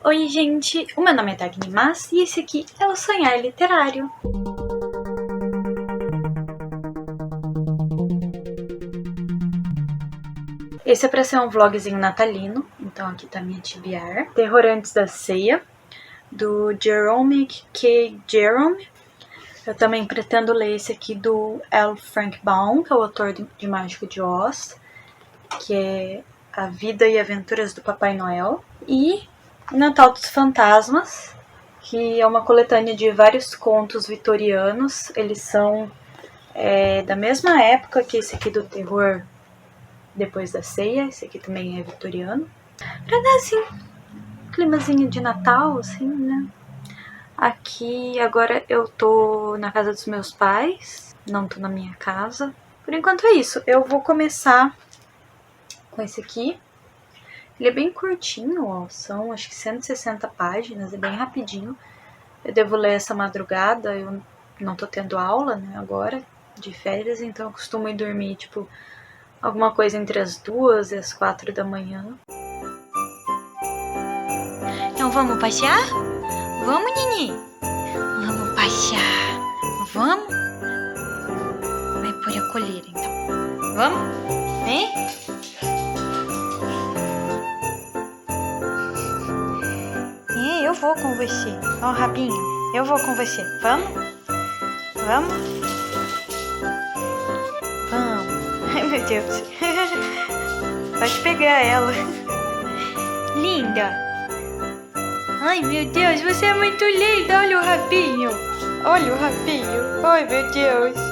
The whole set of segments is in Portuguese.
Oi, gente! O meu nome é Dagny Mas e esse aqui é o Sonhar Literário. Esse é pra ser um vlogzinho natalino, então aqui tá minha TBR. Terror Antes da Ceia, do Jerome K. Jerome. Eu também pretendo ler esse aqui do L. Frank Baum, que é o autor de Mágico de Oz, que é A Vida e Aventuras do Papai Noel. E Natal dos Fantasmas, que é uma coletânea de vários contos vitorianos. Eles são da mesma época que esse aqui do Terror Depois da Ceia. Esse aqui também é vitoriano. Pra dar assim, um climazinho de Natal, assim, né? Aqui agora eu tô na casa dos meus pais, não tô na minha casa. Por enquanto é isso. Eu vou começar com esse aqui. Ele é bem curtinho, ó. São acho que 160 páginas, é bem rapidinho. Eu devo ler essa madrugada, eu não tô tendo aula, né, agora, de férias, então eu costumo ir dormir, tipo, alguma coisa entre as 2 e as 4 da manhã. Então vamos passear? Vamos, Nini? Vamos passear. Vamos? Vai pôr a coleira, então. Vamos? Vem? Eu vou com você. Ó, Rabinho, eu vou com você. Vamos? Vamos? Vamos. Ai, meu Deus. Pode pegar ela. Linda. Ai, meu Deus, você é muito linda. Olha o rabinho. Olha o rabinho. Ai, meu Deus.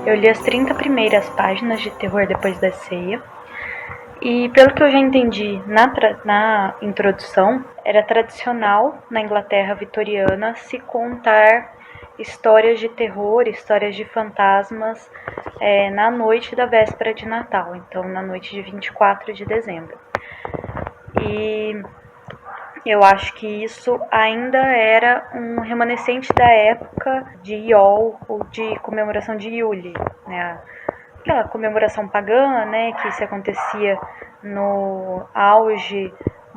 Eu li as 30 primeiras páginas de Terror Depois da Ceia. E pelo que eu já entendi na introdução, era tradicional na Inglaterra vitoriana se contar histórias de terror, histórias de fantasmas na noite da véspera de Natal, então na noite de 24 de dezembro. E eu acho que isso ainda era um remanescente da época de Yule ou de comemoração de Yule, né? Aquela comemoração pagã, né, que se acontecia no auge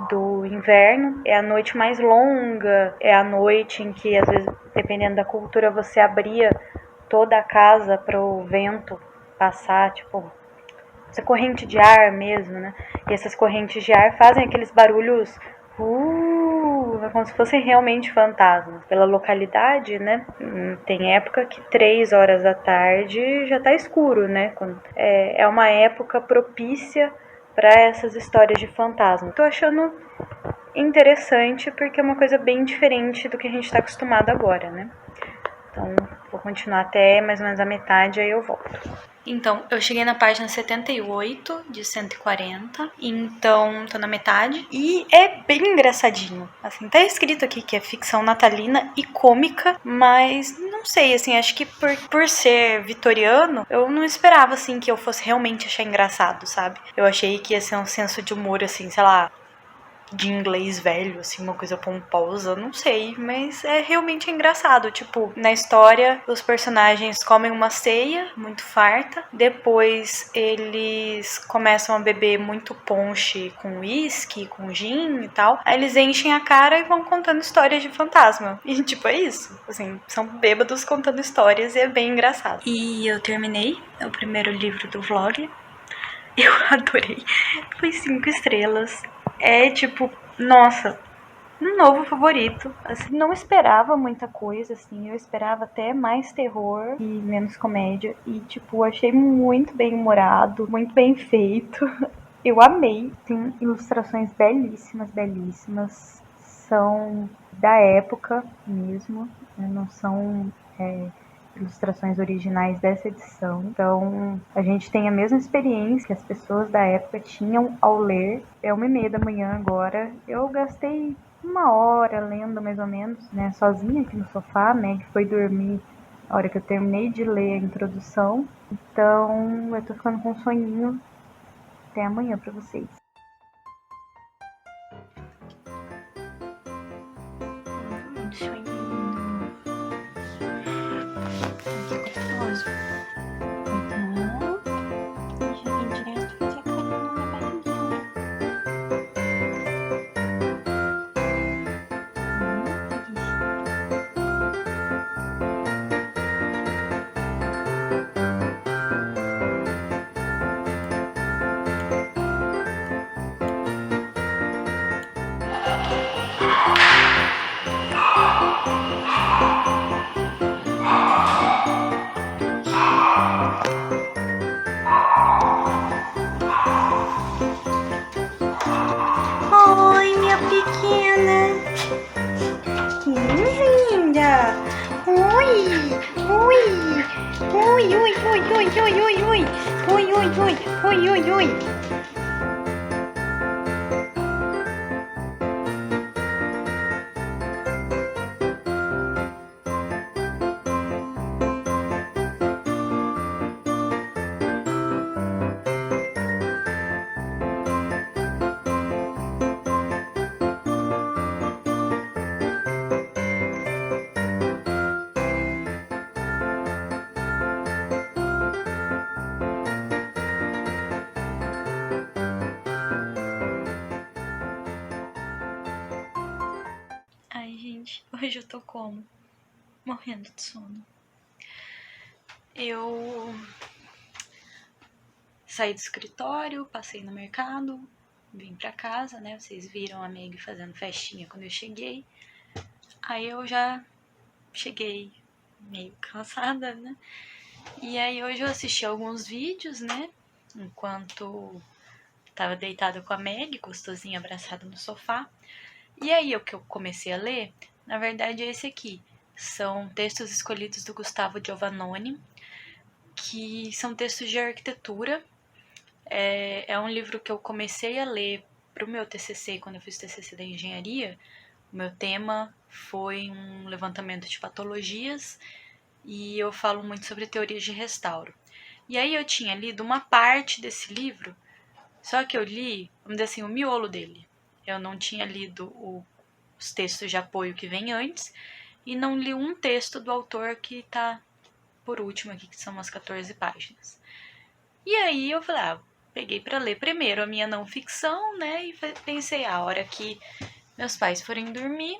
do inverno. É a noite mais longa, é a noite em que, às vezes, dependendo da cultura, você abria toda a casa para o vento passar, tipo, essa corrente de ar mesmo, né? E essas correntes de ar fazem aqueles barulhos como se fossem realmente fantasmas. Pela localidade, né? Tem época que 3 horas da tarde já tá escuro, né? É uma época propícia para essas histórias de fantasma. Tô achando interessante porque é uma coisa bem diferente do que a gente tá acostumado agora, né? Então, vou continuar até mais ou menos a metade, aí eu volto. Então, eu cheguei na página 78 de 140, então tô na metade. E é bem engraçadinho. Assim, tá escrito aqui que é ficção natalina e cômica, mas não não sei, assim, acho que por ser vitoriano, eu não esperava, assim, que eu fosse realmente achar engraçado, sabe? Eu achei que ia ser um senso de humor, assim, sei lá, de inglês velho, assim, uma coisa pomposa, não sei, mas é realmente engraçado. Tipo, na história, os personagens comem uma ceia muito farta, depois eles começam a beber muito ponche com uísque, com gin e tal, aí eles enchem a cara e vão contando histórias de fantasma. E, tipo, é isso. Assim, são bêbados contando histórias e é bem engraçado. E eu terminei o primeiro livro do vlog. Eu adorei. Foi 5 estrelas. É tipo, nossa, um novo favorito. Assim, não esperava muita coisa, assim. Eu esperava até mais terror e menos comédia. E, tipo, achei muito bem humorado, muito bem feito. Eu amei. Tem ilustrações belíssimas, belíssimas. São da época mesmo, né? Não são ilustrações originais dessa edição. Então, a gente tem a mesma experiência que as pessoas da época tinham ao ler. É 1h30 da manhã agora. Eu gastei 1 hora lendo, mais ou menos, né? Sozinha aqui no sofá. A Meg foi dormir a hora que eu terminei de ler a introdução. Então, eu tô ficando com um soninho. Até amanhã pra vocês. Oi, minha pequena. Que linda. Oi, oi. Oi, oi, oi, oi, oi, oi, oi. Oi, oi, oi, oi, oi, oi. Ai, gente, hoje eu tô como? Morrendo de sono. Eu saí do escritório, passei no mercado, vim pra casa, né? Vocês viram a Meg fazendo festinha quando eu cheguei. Aí eu já cheguei meio cansada, né? E aí hoje eu assisti alguns vídeos, né? Enquanto tava deitada com a Meg, gostosinha, abraçada no sofá. E aí o que eu comecei a ler, na verdade é esse aqui. São textos escolhidos do Gustavo Giovannoni, que são textos de arquitetura. É um livro que eu comecei a ler pro meu TCC, quando eu fiz o TCC da engenharia. O meu tema foi um levantamento de patologias e eu falo muito sobre teorias de restauro. E aí eu tinha lido uma parte desse livro, só que eu li, vamos dizer assim, o miolo dele. Eu não tinha lido os textos de apoio que vem antes e não li um texto do autor que tá por último aqui, que são umas 14 páginas. E aí eu falei, peguei para ler primeiro a minha não ficção, né? E pensei, a hora que meus pais forem dormir,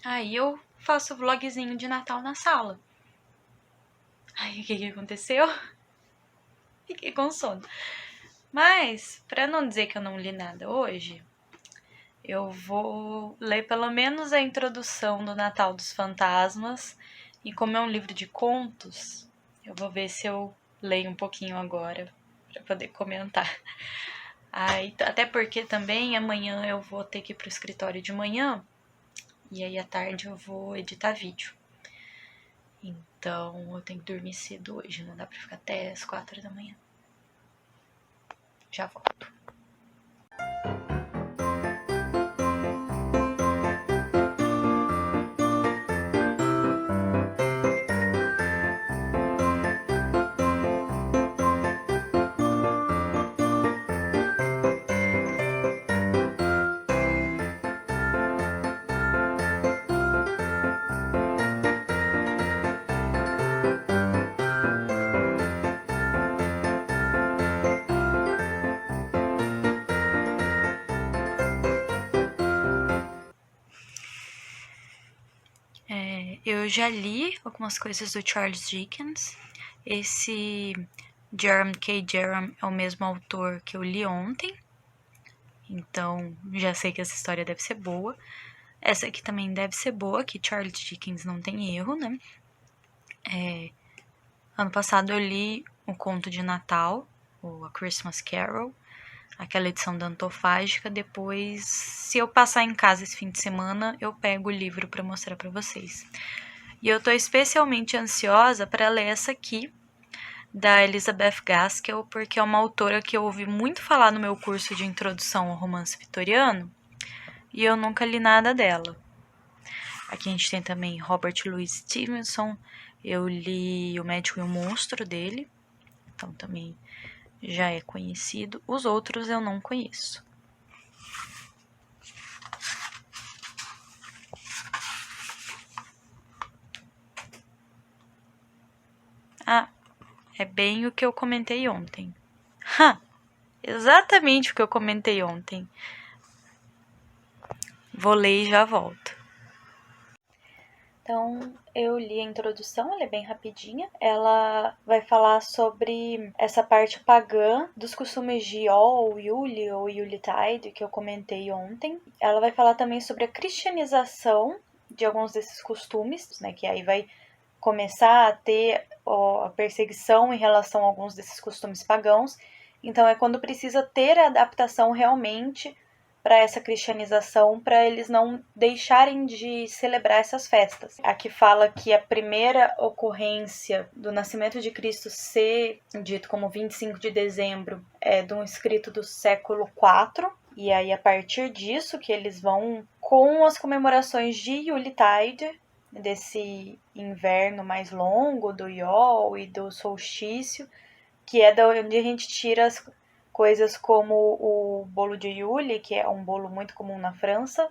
aí eu faço o vlogzinho de Natal na sala. Aí o que aconteceu? Fiquei com sono. Mas, para não dizer que eu não li nada hoje, eu vou ler pelo menos a introdução do Natal dos Fantasmas. E como é um livro de contos, eu vou ver se eu leio um pouquinho agora para poder comentar. Até porque também amanhã eu vou ter que ir pro escritório de manhã e aí à tarde eu vou editar vídeo. Então eu tenho que dormir cedo hoje, não dá pra ficar até as 4 da manhã. Já volto. Eu já li algumas coisas do Charles Dickens. Esse Jerome K. Jerome é o mesmo autor que eu li ontem. Então, já sei que essa história deve ser boa. Essa aqui também deve ser boa, que Charles Dickens não tem erro, né? Ano passado eu li o conto de Natal, A Christmas Carol, aquela edição da Antofágica. Depois, se eu passar em casa esse fim de semana, eu pego o livro para mostrar para vocês. E eu tô especialmente ansiosa para ler essa aqui, da Elizabeth Gaskell, porque é uma autora que eu ouvi muito falar no meu curso de introdução ao romance vitoriano, e eu nunca li nada dela. Aqui a gente tem também Robert Louis Stevenson. Eu li O Médico e o Monstro dele, então também já é conhecido. Os outros eu não conheço. Ah, é bem o que eu comentei ontem. Exatamente o que eu comentei ontem. Vou ler e já volto. Então, eu li a introdução, ela é bem rapidinha. Ela vai falar sobre essa parte pagã dos costumes de Yule, Yule ou Yuletide, que eu comentei ontem. Ela vai falar também sobre a cristianização de alguns desses costumes, né, que aí vai começar a ter a perseguição em relação a alguns desses costumes pagãos. Então, é quando precisa ter a adaptação realmente para essa cristianização, para eles não deixarem de celebrar essas festas. Aqui fala que a primeira ocorrência do nascimento de Cristo ser dito como 25 de dezembro é de um escrito do século IV, e aí a partir disso que eles vão com as comemorações de Yuletide, desse inverno mais longo, do Yule e do solstício, que é da onde a gente tira as coisas como o bolo de Yule, que é um bolo muito comum na França,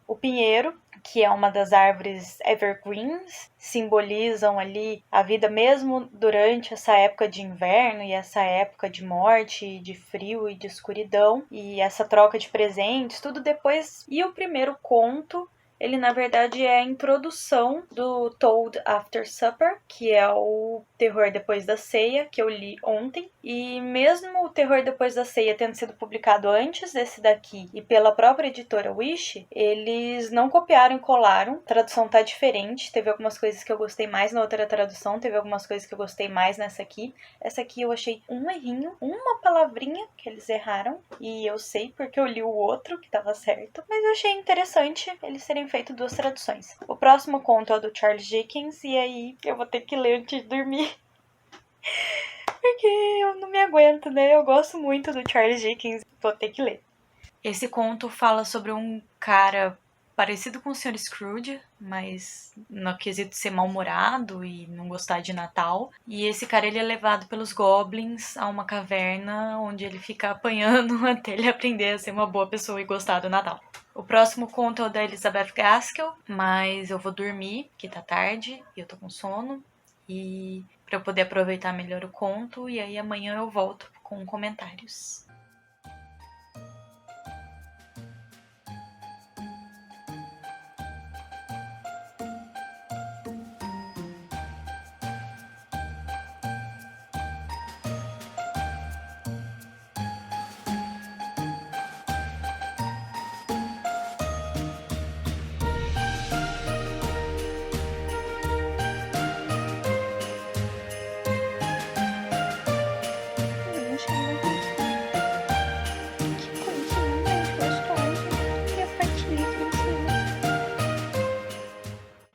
o pinheiro, que é uma das árvores evergreens, simbolizam ali a vida mesmo durante essa época de inverno e essa época de morte, de frio e de escuridão, e essa troca de presentes, tudo depois. E o primeiro conto, ele na verdade é a introdução do Told After Supper, que é o Terror Depois da Ceia, que eu li ontem. E mesmo o Terror Depois da Ceia tendo sido publicado antes desse daqui e pela própria editora Wish, eles não copiaram e colaram. A tradução tá diferente, teve algumas coisas que eu gostei mais na outra tradução, teve algumas coisas que eu gostei mais nessa aqui. Essa aqui eu achei um errinho, uma palavrinha que eles erraram, e eu sei porque eu li o outro que tava certo, mas eu achei interessante eles terem feito duas traduções. O próximo conto é o do Charles Dickens, e aí eu vou ter que ler antes de dormir. Porque eu não me aguento, né? Eu gosto muito do Charles Dickens, vou ter que ler. Esse conto fala sobre um cara parecido com o Sr. Scrooge, mas no quesito de ser mal-humorado e não gostar de Natal. E esse cara, ele é levado pelos goblins a uma caverna onde ele fica apanhando até ele aprender a ser uma boa pessoa e gostar do Natal. O próximo conto é o da Elizabeth Gaskell, mas eu vou dormir, que tá tarde e eu tô com sono. E para eu poder aproveitar melhor o conto, e aí amanhã eu volto com comentários.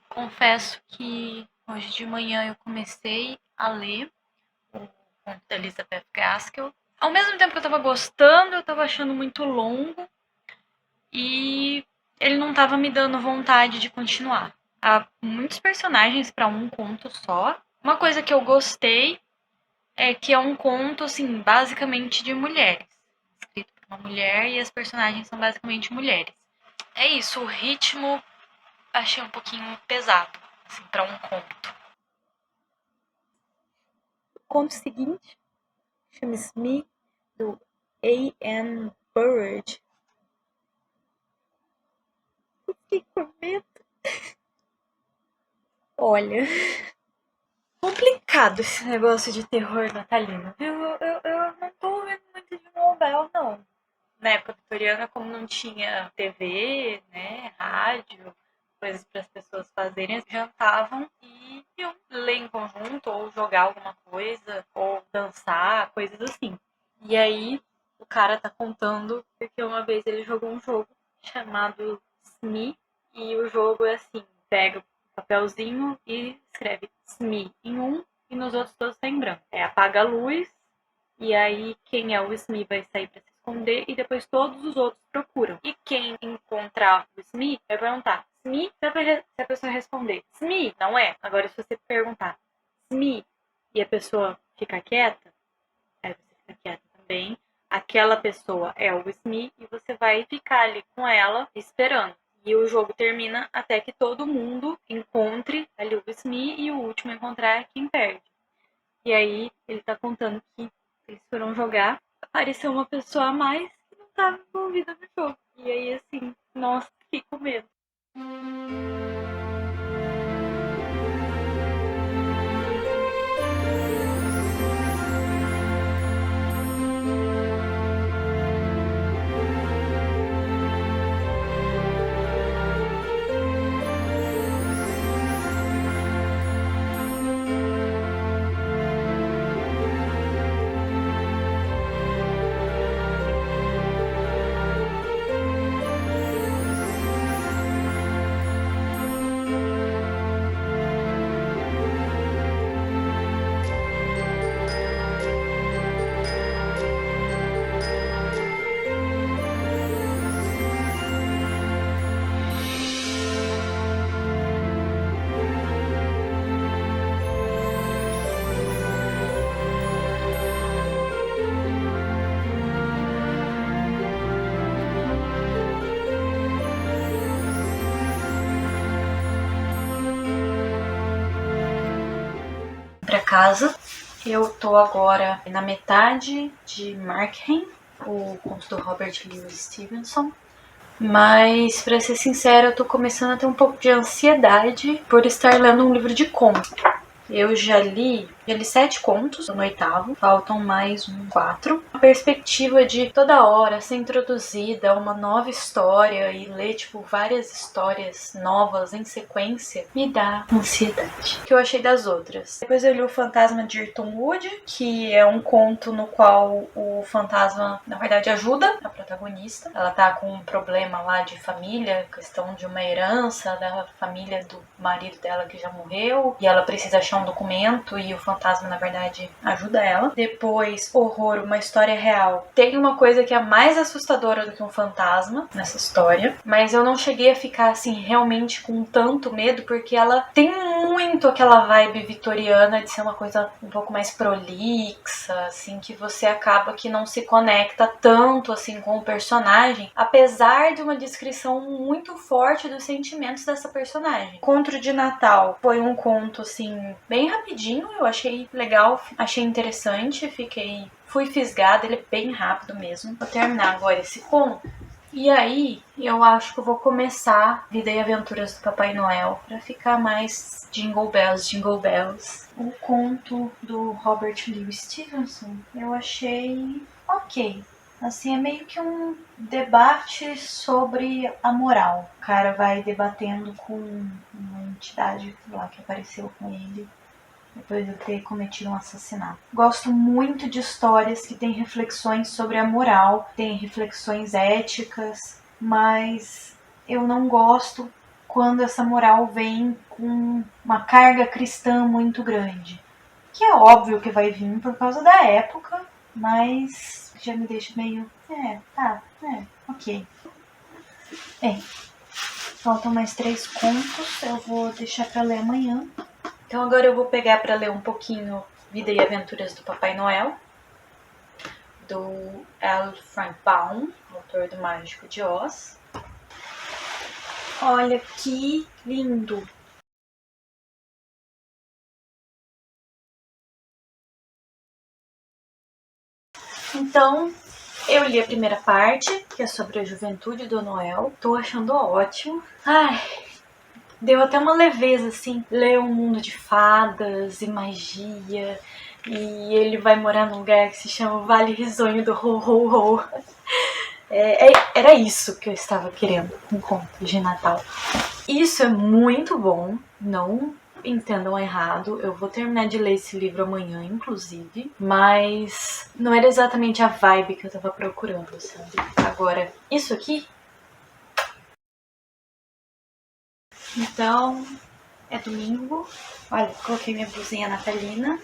Confesso que hoje de manhã eu comecei a ler o conto da Elizabeth Gaskell. Ao mesmo tempo que eu tava gostando, eu tava achando muito longo e ele não tava me dando vontade de continuar. Há muitos personagens para um conto só. Uma coisa que eu gostei é que é um conto, assim, basicamente de mulheres. Escrito por uma mulher e as personagens são basicamente mulheres. É isso, o ritmo achei um pouquinho pesado, assim, para um conto. O conto seguinte chama-se Me, do A.N. Burrage. Eu fiquei com medo. Olha, complicado esse negócio de terror natalino, viu? Eu não tô vendo muito de Nobel, não. Na época vitoriana, como não tinha TV, né, rádio, coisas para as pessoas fazerem, eles jantavam e iam ler em conjunto, ou jogar alguma coisa, ou dançar, coisas assim. E aí, o cara tá contando porque uma vez ele jogou um jogo chamado SME, e o jogo é assim, pega o papelzinho e escreve SME em um, e nos outros todos tá em branco. Apaga a luz, e aí quem é o SME vai sair para se esconder e depois todos os outros procuram. E quem encontrar o SME vai perguntar: SME? Se a pessoa responder SME, não é. Agora se você perguntar SME e a pessoa ficar quieta, aí você fica quieta também. Aquela pessoa é o SME e você vai ficar ali com ela esperando. E o jogo termina até que todo mundo encontre ali o SME e o último a encontrar é quem perde. E aí ele tá contando que eles foram jogar, apareceu uma pessoa a mais que não estava envolvida no jogo. E aí, assim, nossa, fiquei com medo. Para casa, eu tô agora na metade de Markheim, o conto do Robert Louis Stevenson. Mas, pra ser sincera, eu tô começando a ter um pouco de ansiedade por estar lendo um livro de conto. Eu já li 7 contos, no 8º, faltam mais 4. A perspectiva de toda hora ser introduzida uma nova história e ler, várias histórias novas em sequência, me dá ansiedade. O que eu achei das outras? Depois eu li O Fantasma de Irtonwood, que é um conto no qual o fantasma, na verdade, ajuda a protagonista. Ela tá com um problema lá de família, questão de uma herança da família do marido dela que já morreu, e ela precisa achar um documento e o fantasma, na verdade, ajuda ela. Depois, Horror, uma história real. Tem uma coisa que é mais assustadora do que um fantasma nessa história, mas eu não cheguei a ficar, assim, realmente com tanto medo, porque ela tem muito aquela vibe vitoriana de ser uma coisa um pouco mais prolixa, assim, que você acaba que não se conecta tanto, assim, com o personagem, apesar de uma descrição muito forte dos sentimentos dessa personagem. Conto de Natal foi um conto, assim, bem rapidinho, eu achei legal, achei interessante, fui fisgada, ele é bem rápido mesmo. Vou terminar agora esse conto. E aí, eu acho que eu vou começar Vida e Aventuras do Papai Noel pra ficar mais Jingle Bells, Jingle Bells. O conto do Robert Louis Stevenson eu achei ok. Assim, é meio que um debate sobre a moral. O cara vai debatendo com uma entidade lá que apareceu com ele depois de ter cometido um assassinato. Gosto muito de histórias que têm reflexões sobre a moral, têm reflexões éticas, mas eu não gosto quando essa moral vem com uma carga cristã muito grande. Que é óbvio que vai vir por causa da época, mas já me deixa meio... ok. Bem, faltam mais 3 contos, eu vou deixar pra ler amanhã. Então agora eu vou pegar para ler um pouquinho Vida e Aventuras do Papai Noel, do L. Frank Baum, autor do Mágico de Oz. Olha que lindo! Então, eu li a primeira parte, que é sobre a juventude do Noel. Tô achando ótimo. Ai, deu até uma leveza, assim, ler um mundo de fadas e magia, e ele vai morar num lugar que se chama Vale Risonho do Ho Ho Ho. Era isso que eu estava querendo, um conto de Natal. Isso é muito bom, não entendam errado, eu vou terminar de ler esse livro amanhã, inclusive, mas não era exatamente a vibe que eu tava procurando, sabe? Agora, isso aqui... Então, é domingo, olha, coloquei minha blusinha natalina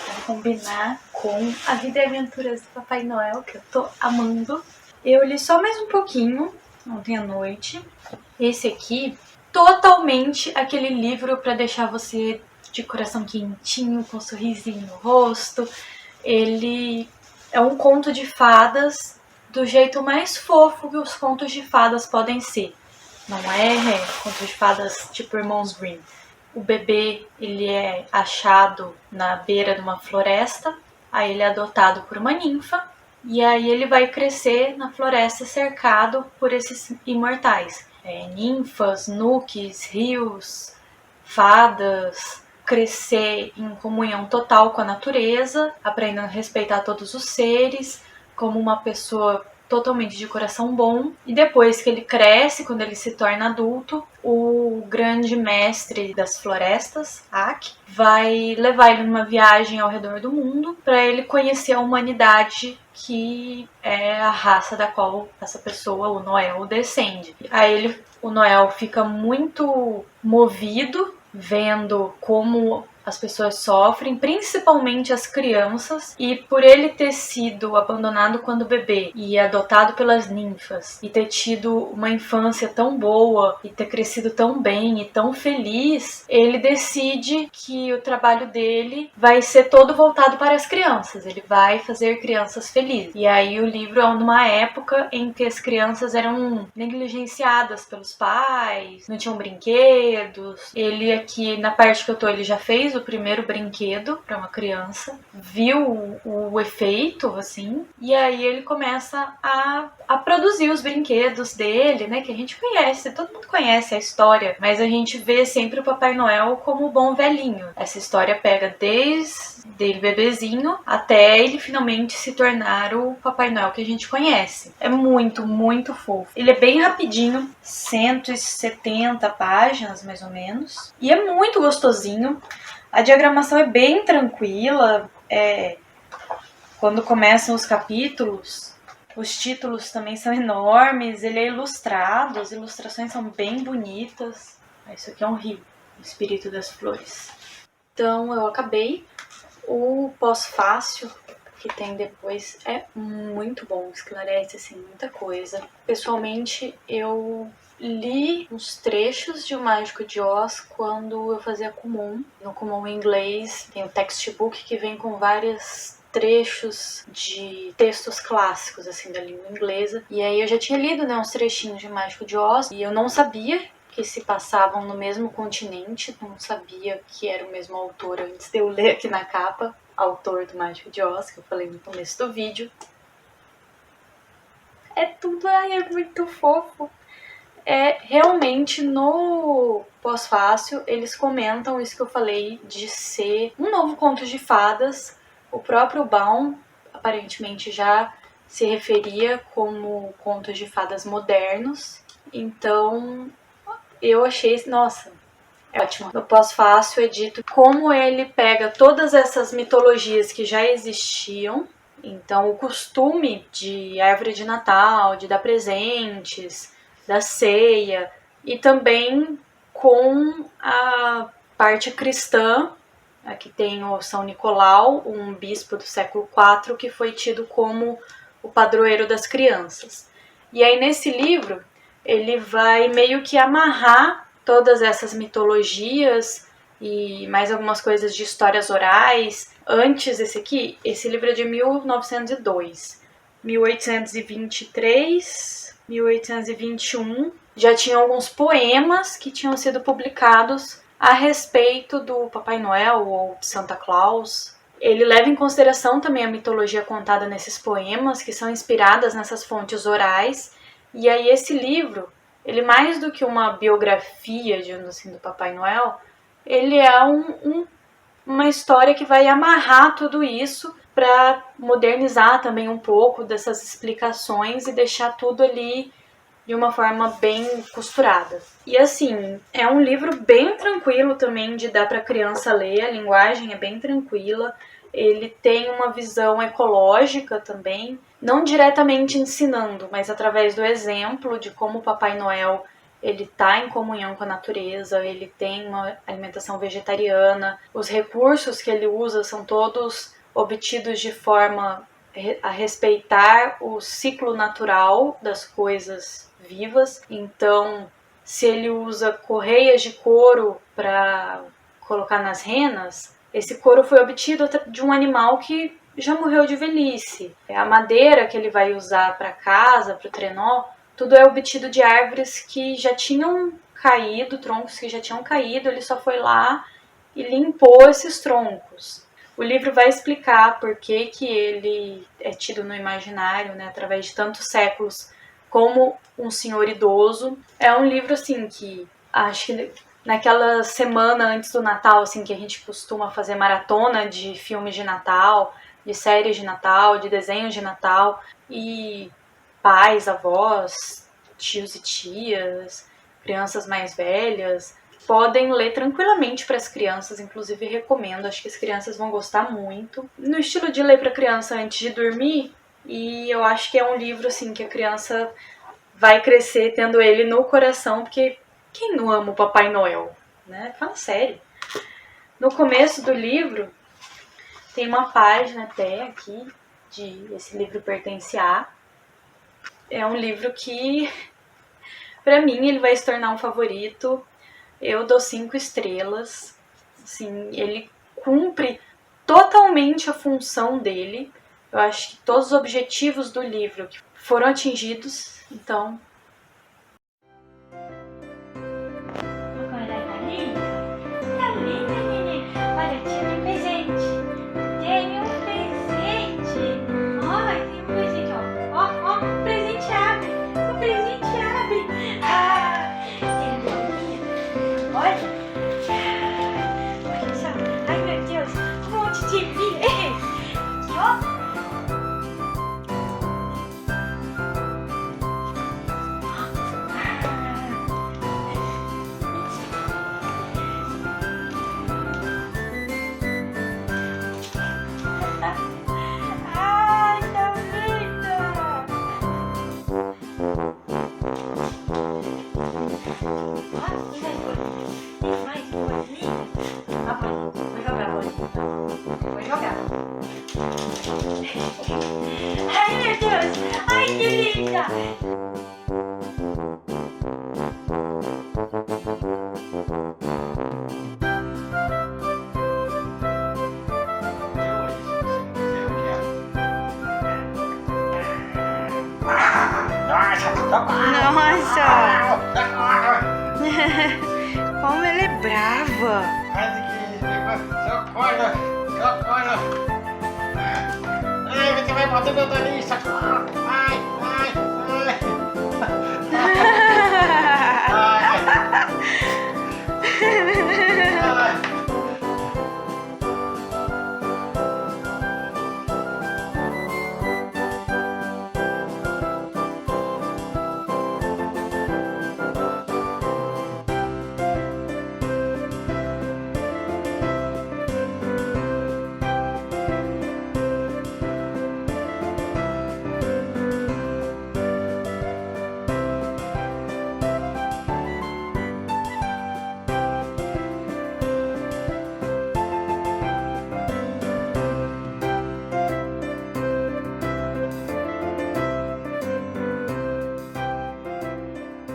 pra combinar com A Vida e Aventuras do Papai Noel, que eu tô amando. Eu li só mais um pouquinho ontem à noite. Esse aqui, totalmente aquele livro pra deixar você de coração quentinho, com um sorrisinho no rosto. Ele é um conto de fadas do jeito mais fofo que os contos de fadas podem ser. Não é conto de fadas tipo Irmãos Grimm. O bebê, ele é achado na beira de uma floresta, aí ele é adotado por uma ninfa, e aí ele vai crescer na floresta cercado por esses imortais. Ninfas, nuques, rios, fadas, crescer em comunhão total com a natureza, aprendendo a respeitar todos os seres, como uma pessoa totalmente de coração bom. E depois que ele cresce, quando ele se torna adulto, o grande mestre das florestas, Ak, vai levar ele numa viagem ao redor do mundo para ele conhecer a humanidade, que é a raça da qual essa pessoa, o Noel, descende. Aí o Noel fica muito movido vendo como as pessoas sofrem, principalmente as crianças, e por ele ter sido abandonado quando bebê e adotado pelas ninfas e ter tido uma infância tão boa e ter crescido tão bem e tão feliz, ele decide que o trabalho dele vai ser todo voltado para as crianças, ele vai fazer crianças felizes. E aí o livro é numa época em que as crianças eram negligenciadas pelos pais, não tinham brinquedos. Ele aqui, na parte que eu tô, ele já fez o primeiro brinquedo para uma criança, viu o efeito, assim, e aí ele começa a produzir os brinquedos dele, né, que a gente conhece, todo mundo conhece a história, mas a gente vê sempre o Papai Noel como o bom velhinho. Essa história pega desde ele bebezinho até ele finalmente se tornar o Papai Noel que a gente conhece. É muito, muito fofo. Ele é bem rapidinho, 170 páginas mais ou menos, e é muito gostosinho. A diagramação é bem tranquila, quando começam os capítulos, os títulos também são enormes, ele é ilustrado, as ilustrações são bem bonitas. Isso aqui é um rio, o espírito das flores. Então eu acabei. O pós-fácil que tem depois é muito bom, esclarece assim, muita coisa. Pessoalmente, eu li uns trechos de O Mágico de Oz quando eu fazia Kumon. No Kumon em inglês tem o textbook que vem com vários trechos de textos clássicos assim da língua inglesa. E aí eu já tinha lido, né, uns trechinhos de Mágico de Oz e eu não sabia que se passavam no mesmo continente, não sabia que era o mesmo autor antes de eu ler aqui na capa, autor do Mágico de Oz, que eu falei no começo do vídeo. É tudo, é muito fofo. Realmente no pós-fácil eles comentam isso que eu falei de ser um novo conto de fadas. O próprio Baum aparentemente já se referia como contos de fadas modernos. Então eu achei, nossa, é ótimo. No pós-fácil é dito como ele pega todas essas mitologias que já existiam. Então o costume de árvore de Natal, de dar presentes, da ceia, e também com a parte cristã. Aqui tem o São Nicolau, um bispo do século IV, que foi tido como o padroeiro das crianças. E aí nesse livro ele vai meio que amarrar todas essas mitologias e mais algumas coisas de histórias orais. Antes esse livro é de 1902. 1823, 1821, já tinham alguns poemas que tinham sido publicados a respeito do Papai Noel ou Santa Claus. Ele leva em consideração também a mitologia contada nesses poemas, que são inspiradas nessas fontes orais. E aí esse livro, ele mais do que uma biografia, digamos assim, do Papai Noel, ele é uma história que vai amarrar tudo isso para modernizar também um pouco dessas explicações e deixar tudo ali de uma forma bem costurada. E assim, é um livro bem tranquilo também de dar para criança ler, a linguagem é bem tranquila, ele tem uma visão ecológica também, não diretamente ensinando, mas através do exemplo de como o Papai Noel ele está em comunhão com a natureza, ele tem uma alimentação vegetariana, os recursos que ele usa são todos obtidos de forma a respeitar o ciclo natural das coisas vivas. Então, se ele usa correias de couro para colocar nas renas, esse couro foi obtido de um animal que já morreu de velhice. A madeira que ele vai usar para casa, para o trenó, tudo é obtido de árvores que já tinham caído, troncos que já tinham caído, ele só foi lá e limpou esses troncos. O livro vai explicar por que ele é tido no imaginário, né, através de tantos séculos, como um senhor idoso. É um livro assim que acho que naquela semana antes do Natal, assim, que a gente costuma fazer maratona de filmes de Natal, de séries de Natal, de desenhos de Natal, e pais, avós, tios e tias, crianças mais velhas, podem ler tranquilamente para as crianças, inclusive recomendo, acho que as crianças vão gostar muito. No estilo de ler para criança antes de dormir, e eu acho que é um livro assim que a criança vai crescer tendo ele no coração, porque quem não ama o Papai Noel, né? Fala sério. No começo do livro tem uma página até aqui de esse livro pertence a. É um livro que para mim ele vai se tornar um favorito. Eu dou 5 estrelas. Assim, ele cumpre totalmente a função dele. Eu acho que todos os objetivos do livro foram atingidos. Então, Agora tá lindo? Tá lindo, neném? Olha, tinha um presente. Tem um presente. Olha, tem um presente, ó. Ó, ó, o presente abre. O presente abre. Ah, tem a bolinha. Olha. Olha só. Ai, meu Deus. Um monte de milho. Aqui, ó. Ai, tá linda! Ó, tem mais bolinha. Ah, vou jogar a bolinha. Vou jogar. Ai, meu Deus! Ai, que linda! Nossa! Como ela é brava! Socorro! Ai, você vai morder meu nariz! Socorro! Ai!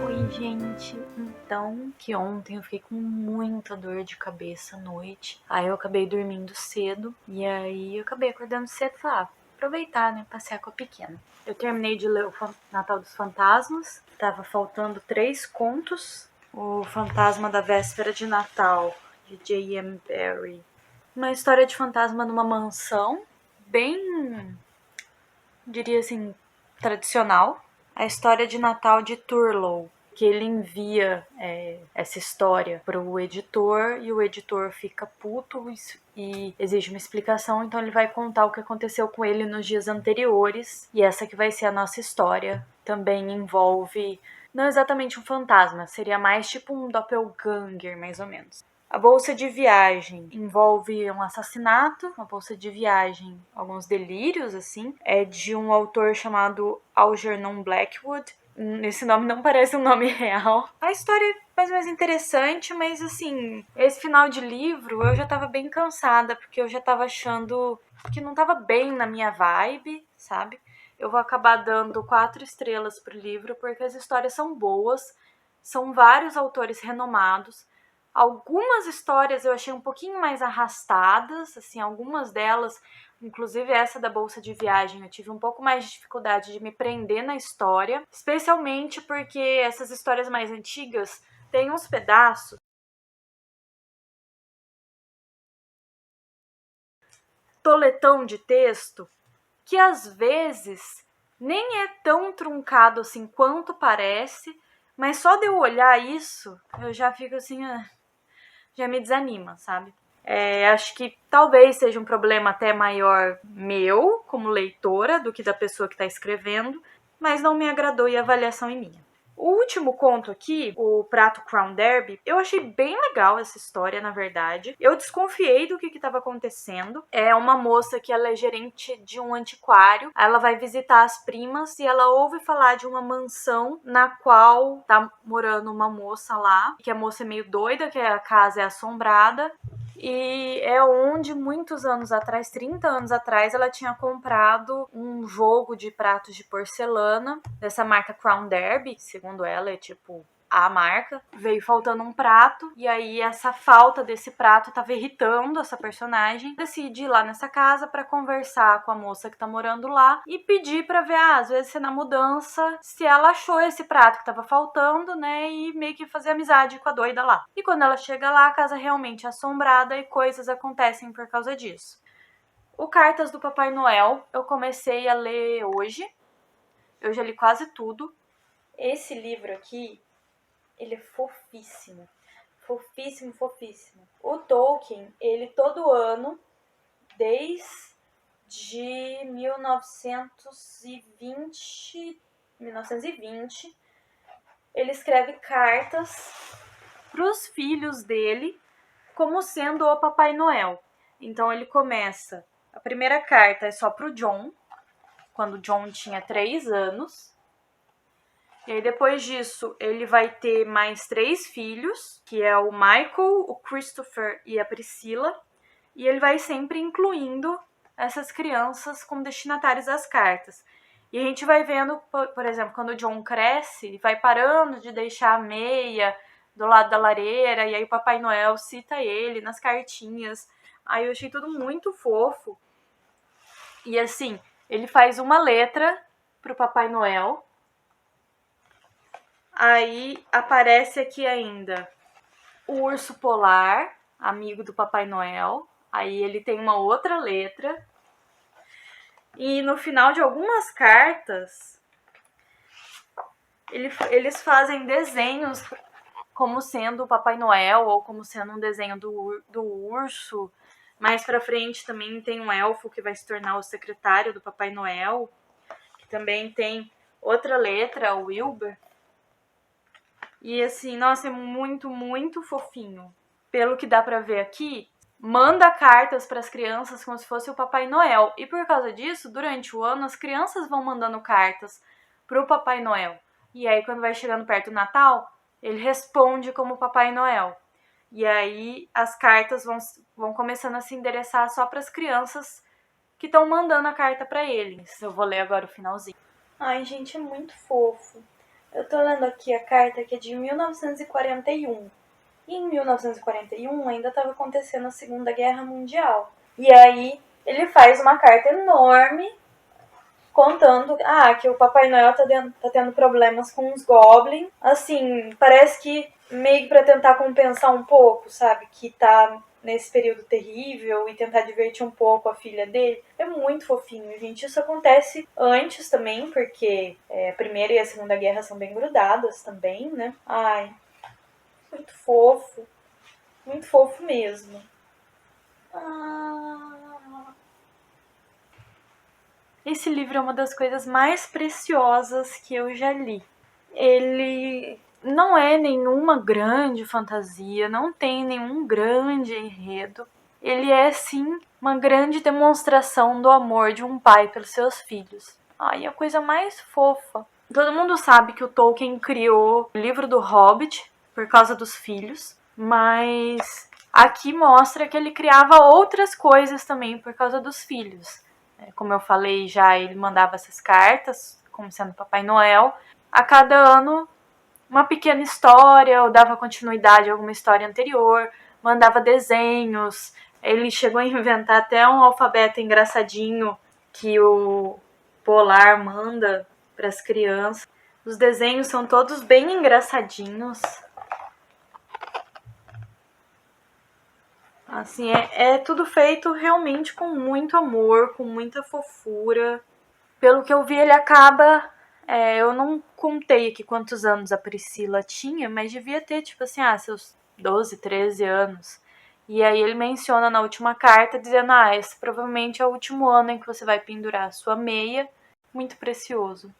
oi gente, então que ontem eu fiquei com muita dor de cabeça à noite. Aí eu acabei dormindo cedo e aí eu acabei acordando cedo e falei, aproveitar, né, passear com a pequena. Eu terminei de ler o Natal dos Fantasmas, tava faltando 3 contos. O Fantasma da Véspera de Natal, de J.M. Barrie. Uma história de fantasma numa mansão, bem, diria assim, tradicional. A história de Natal de Turlough, porque ele envia essa história para o editor e o editor fica puto e exige uma explicação, então ele vai contar o que aconteceu com ele nos dias anteriores, e essa que vai ser a nossa história. Também envolve, não exatamente um fantasma, seria mais tipo um doppelganger, mais ou menos. A bolsa de viagem envolve um assassinato, uma bolsa de viagem, alguns delírios, assim. É de um autor chamado Algernon Blackwood. Esse nome não parece um nome real. A história é mais ou menos interessante, mas assim, esse final de livro eu já tava bem cansada, porque eu já tava achando que não tava bem na minha vibe, sabe? Eu vou acabar dando 4 estrelas pro livro, porque as histórias são boas, são vários autores renomados. Algumas histórias eu achei um pouquinho mais arrastadas, assim, algumas delas, inclusive essa da bolsa de viagem, eu tive um pouco mais de dificuldade de me prender na história, especialmente porque essas histórias mais antigas têm uns pedaços toletão de texto que às vezes nem é tão truncado assim quanto parece, mas só de eu olhar isso, eu já fico assim, já me desanima, sabe? Acho que talvez seja um problema até maior meu, como leitora, do que da pessoa que está escrevendo, mas não me agradou e a avaliação é minha. O último conto aqui, o Prato Crown Derby, eu achei bem legal essa história, na verdade. Eu desconfiei do que estava acontecendo. É uma moça que ela é gerente de um antiquário. Ela vai visitar as primas e ela ouve falar de uma mansão na qual tá morando uma moça lá, que a moça é meio doida, que a casa é assombrada. E é onde muitos anos atrás, 30 anos atrás, ela tinha comprado um jogo de pratos de porcelana dessa marca Crown Derby, segundo ela é tipo a marca. Veio faltando um prato e aí essa falta desse prato tava irritando essa personagem. Decide ir lá nessa casa para conversar com a moça que tá morando lá e pedir para ver, às vezes na mudança, se ela achou esse prato que tava faltando, né, e meio que fazer amizade com a doida lá. E quando ela chega lá, a casa realmente é assombrada e coisas acontecem por causa disso. O Cartas do Papai Noel eu comecei a ler hoje. Eu já li quase tudo. Esse livro aqui, ele é fofíssimo. Fofíssimo, fofíssimo. O Tolkien, ele todo ano, desde 1920, ele escreve cartas para os filhos dele como sendo o Papai Noel. Então ele começa, a primeira carta é só pro John, quando o John tinha 3 anos. E aí depois disso ele vai ter mais 3 filhos, que é o Michael, o Christopher e a Priscila. E ele vai sempre incluindo essas crianças como destinatários das cartas. E a gente vai vendo, por exemplo, quando o John cresce, vai parando de deixar a meia do lado da lareira, e aí o Papai Noel cita ele nas cartinhas. Aí eu achei tudo muito fofo. E assim, ele faz uma letra pro Papai Noel. Aí aparece aqui ainda o urso polar, amigo do Papai Noel. Aí ele tem uma outra letra. E no final de algumas cartas, eles fazem desenhos como sendo o Papai Noel ou como sendo um desenho do urso. Mais pra frente também tem um elfo que vai se tornar o secretário do Papai Noel, que também tem outra letra, o Wilbur. E assim, nossa, é muito, muito fofinho. Pelo que dá pra ver aqui, manda cartas para as crianças como se fosse o Papai Noel. E por causa disso, durante o ano, as crianças vão mandando cartas pro Papai Noel. E aí, quando vai chegando perto do Natal, ele responde como Papai Noel. E aí, as cartas vão começando a se endereçar só para as crianças que estão mandando a carta para eles. Eu vou ler agora o finalzinho. Ai, gente, é muito fofo. Eu tô lendo aqui a carta que é de 1941. E em 1941 ainda estava acontecendo a Segunda Guerra Mundial. E aí ele faz uma carta enorme contando que o Papai Noel tá tendo problemas com os Goblins. Assim, parece que meio que pra tentar compensar um pouco, sabe? Que tá nesse período terrível e tentar divertir um pouco a filha dele. É muito fofinho, gente. Isso acontece antes também, porque a Primeira e a Segunda Guerra são bem grudadas também, né? Ai, muito fofo. Muito fofo mesmo. Esse livro é uma das coisas mais preciosas que eu já li. Ele não é nenhuma grande fantasia, não tem nenhum grande enredo. Ele é, sim, uma grande demonstração do amor de um pai pelos seus filhos. Ai, a coisa mais fofa. Todo mundo sabe que o Tolkien criou o livro do Hobbit por causa dos filhos, mas aqui mostra que ele criava outras coisas também por causa dos filhos. Como eu falei já, ele mandava essas cartas, como sendo Papai Noel. A cada ano, uma pequena história, ou dava continuidade a alguma história anterior, mandava desenhos. Ele chegou a inventar até um alfabeto engraçadinho que o Polar manda para as crianças. Os desenhos são todos bem engraçadinhos. Assim, é tudo feito realmente com muito amor, com muita fofura. Pelo que eu vi, ele acaba... eu não contei aqui quantos anos a Priscila tinha, mas devia ter, tipo assim, seus 12, 13 anos. E aí ele menciona na última carta, dizendo, esse provavelmente é o último ano em que você vai pendurar a sua meia. Muito precioso.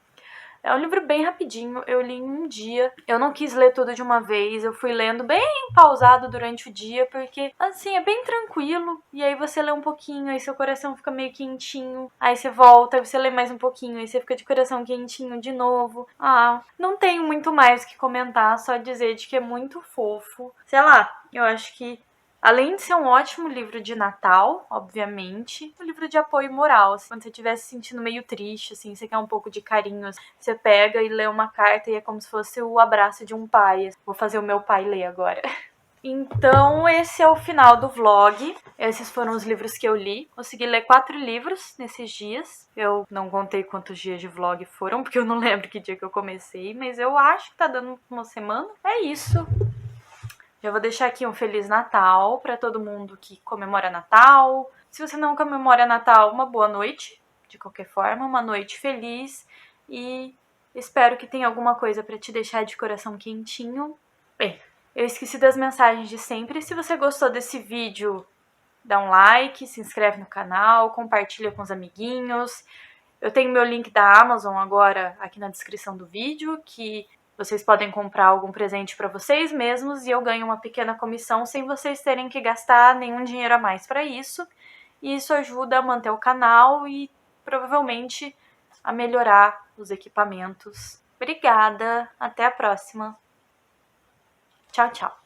É um livro bem rapidinho, eu li em um dia. Eu não quis ler tudo de uma vez, eu fui lendo bem pausado durante o dia, porque, assim, é bem tranquilo. E aí você lê um pouquinho, aí seu coração fica meio quentinho. Aí você volta, aí você lê mais um pouquinho, aí você fica de coração quentinho de novo. Não tenho muito mais o que comentar, só dizer de que é muito fofo. Sei lá, eu acho que além de ser um ótimo livro de Natal, obviamente, um livro de apoio moral. Assim, quando você estiver se sentindo meio triste, assim, você quer um pouco de carinho, você pega e lê uma carta e é como se fosse o abraço de um pai. Vou fazer o meu pai ler agora. Então, esse é o final do vlog. Esses foram os livros que eu li. Consegui ler 4 livros nesses dias. Eu não contei quantos dias de vlog foram, porque eu não lembro que dia que eu comecei, mas eu acho que tá dando uma semana. É isso. Já vou deixar aqui um Feliz Natal para todo mundo que comemora Natal. Se você não comemora Natal, uma boa noite. De qualquer forma, uma noite feliz. E espero que tenha alguma coisa para te deixar de coração quentinho. Bem, eu esqueci das mensagens de sempre. Se você gostou desse vídeo, dá um like, se inscreve no canal, compartilha com os amiguinhos. Eu tenho meu link da Amazon agora aqui na descrição do vídeo, que vocês podem comprar algum presente para vocês mesmos e eu ganho uma pequena comissão sem vocês terem que gastar nenhum dinheiro a mais para isso. E isso ajuda a manter o canal e provavelmente a melhorar os equipamentos. Obrigada, até a próxima. Tchau, tchau.